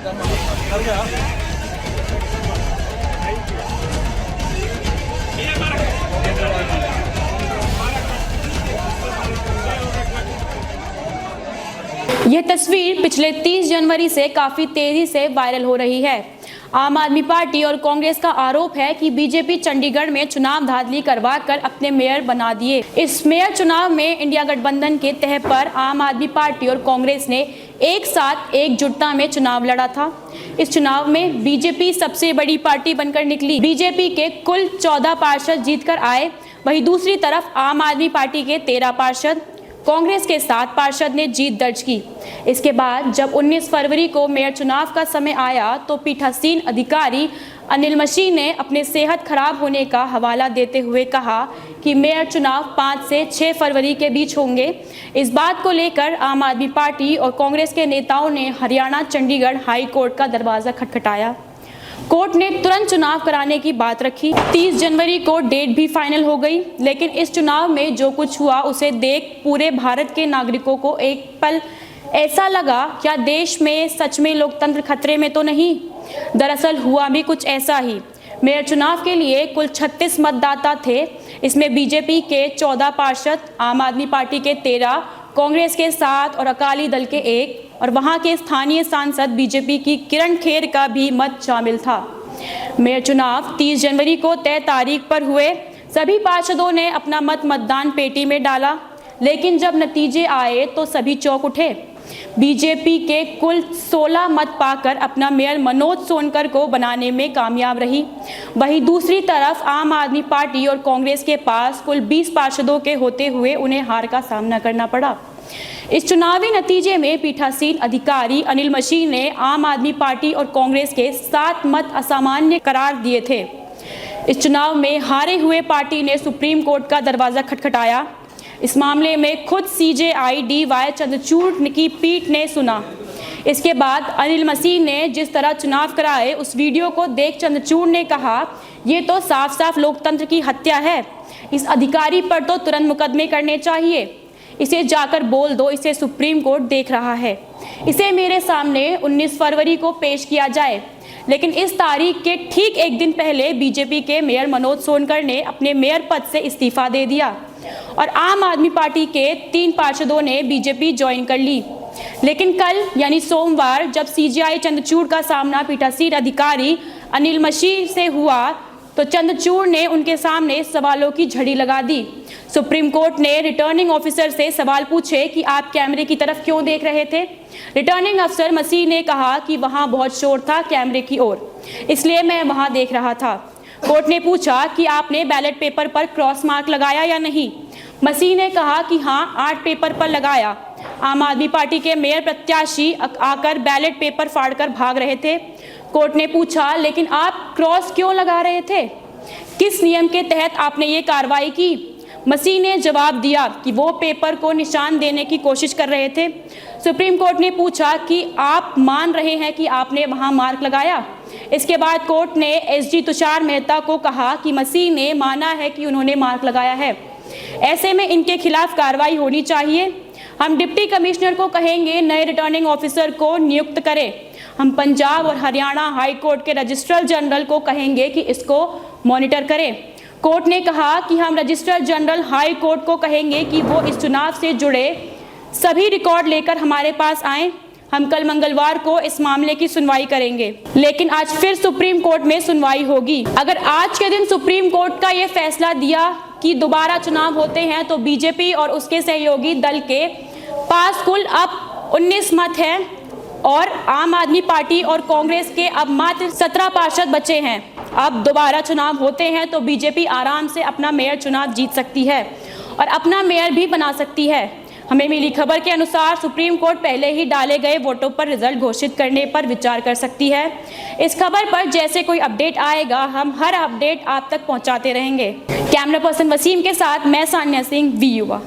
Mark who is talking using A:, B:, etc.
A: यह तस्वीर पिछले 30 जनवरी से काफी तेजी से वायरल हो रही है। आम आदमी पार्टी और कांग्रेस का आरोप है कि बीजेपी चंडीगढ़ में चुनाव धांधली करवाकर अपने मेयर बना दिए। इस मेयर चुनाव में इंडिया गठबंधन के तह पर आम आदमी पार्टी और कांग्रेस ने एक साथ एकजुटता में चुनाव लड़ा था। इस चुनाव में बीजेपी सबसे बड़ी पार्टी बनकर निकली। बीजेपी के कुल 14 पार्षद जीतकर आए, वहीं दूसरी तरफ आम आदमी पार्टी के 13 पार्षद, कांग्रेस के 7 पार्षद ने जीत दर्ज की। इसके बाद जब 19 फरवरी को मेयर चुनाव का समय आया तो पीठासीन अधिकारी अनिल मशीह ने अपने सेहत खराब होने का हवाला देते हुए कहा कि मेयर चुनाव 5 से 6 फरवरी के बीच होंगे। इस बात को लेकर आम आदमी पार्टी और कांग्रेस के नेताओं ने हरियाणा चंडीगढ़ हाई कोर्ट का दरवाजा खटखटाया। कोर्ट ने तुरंत चुनाव कराने की बात रखी। 30 जनवरी को डेट भी फाइनल हो गई, लेकिन इस चुनाव में जो कुछ हुआ उसे देख पूरे भारत के नागरिकों को एक पल ऐसा लगा, क्या देश में सच में लोकतंत्र खतरे में तो नहीं। दरअसल हुआ भी कुछ ऐसा ही। मेयर चुनाव के लिए कुल 36 मतदाता थे। इसमें बीजेपी के 14 पार्षद, आम आदमी पार्टी के 13, कांग्रेस के 7 और अकाली दल के 1 और वहां के स्थानीय सांसद बीजेपी की किरण खेर का भी मत शामिल था। मेयर चुनाव 30 जनवरी को तय तारीख पर हुए। सभी पार्षदों ने अपना मत मतदान पेटी में डाला, लेकिन जब नतीजे आए तो सभी चौंक उठे। बीजेपी के कुल 16 मत पाकर अपना मेयर मनोज सोनकर को बनाने में कामयाब रही। वहीं दूसरी तरफ आम आदमी पार्टी और कांग्रेस के पास कुल 20 पार्षदों के होते हुए उन्हें हार का सामना करना पड़ा। इस चुनावी नतीजे में पीठासीन अधिकारी अनिल मशीह ने आम आदमी पार्टी और कांग्रेस के 7 मत असामान्य करार दिए थे। इस चुनाव में हारे हुए पार्टी ने सुप्रीम कोर्ट का दरवाजा खटखटाया। इस मामले में खुद CJI DY चंद्रचूड़ की पीठ ने सुना। इसके बाद अनिल मशीह ने जिस तरह चुनाव कराए उस वीडियो को देख चंद्रचूड़ ने कहा, ये तो साफ साफ लोकतंत्र की हत्या है। इस अधिकारी पर तो तुरंत मुकदमे करने चाहिए। इसे जाकर बोल दो, इसे सुप्रीम कोर्ट देख रहा है। इसे मेरे सामने 19 फरवरी को पेश किया जाए। लेकिन इस तारीख के ठीक एक दिन पहले बीजेपी के मेयर मनोज सोनकर ने अपने मेयर पद से इस्तीफा दे दिया और आम आदमी पार्टी के 3 पार्षदों ने बीजेपी ज्वाइन कर ली। लेकिन कल यानी सोमवार जब CJI चंद्रचूड़ का सामना पीठासीन अधिकारी अनिल मशीह से हुआ तो चंद्रचूड़ ने उनके सामने सवालों की झड़ी लगा दी। सुप्रीम कोर्ट ने रिटर्निंग ऑफिसर से सवाल पूछे कि आप कैमरे की तरफ क्यों देख रहे थे। रिटर्निंग अफसर मसीह ने कहा कि वहां बहुत शोर था कैमरे की ओर, इसलिए मैं वहां देख रहा था। कोर्ट ने पूछा कि आपने बैलेट पेपर पर क्रॉस मार्क लगाया या नहीं। मसीह ने कहा कि हाँ, आर्ट पेपर पर लगाया। आम आदमी पार्टी के मेयर प्रत्याशी आकर बैलेट पेपर फाड़कर भाग रहे थे। कोर्ट ने पूछा, लेकिन आप क्रॉस क्यों लगा रहे थे? किस नियम के तहत आपने ये कार्रवाई की? मसीह ने जवाब दिया कि वो पेपर को निशान देने की कोशिश कर रहे थे। सुप्रीम कोर्ट ने पूछा कि आप मान रहे हैं कि आपने वहां मार्क लगाया? इसके बाद कोर्ट ने SG तुषार मेहता को कहा कि मसीह ने माना है कि उन्होंने मार्क लगाया है। ऐसे में इनके खिलाफ कार्रवाई होनी चाहिए। हम डिप्टी कमिश्नर को कहेंगे नए रिटर्निंग ऑफिसर को नियुक्त करें। हम पंजाब और हरियाणा हाई कोर्ट के रजिस्ट्रार जनरल को कहेंगे कि इसको मॉनिटर करें। कोर्ट ने कहा कि हम रजिस्ट्रार जनरल हाई कोर्ट को कहेंगे कि वो इस चुनाव से जुड़े सभी रिकॉर्ड लेकर हमारे पास आएं। हम कल मंगलवार को इस मामले की सुनवाई करेंगे, लेकिन आज फिर सुप्रीम कोर्ट में सुनवाई होगी। अगर आज के दिन सुप्रीम कोर्ट का ये फैसला दिया कि दोबारा चुनाव होते हैं तो बीजेपी और उसके सहयोगी दल के पास कुल अब 19 मत हैं और आम आदमी पार्टी और कांग्रेस के अब मात्र 17 पार्षद बचे हैं। अब दोबारा चुनाव होते हैं तो बीजेपी आराम से अपना मेयर चुनाव जीत सकती है और अपना मेयर भी बना सकती है। हमें मिली खबर के अनुसार सुप्रीम कोर्ट पहले ही डाले गए वोटों पर रिजल्ट घोषित करने पर विचार कर सकती है। इस खबर पर जैसे कोई अपडेट आएगा हम हर अपडेट आप तक पहुंचाते रहेंगे। कैमरा पर्सन वसीम के साथ मैं सान्या सिंह, वी युवा।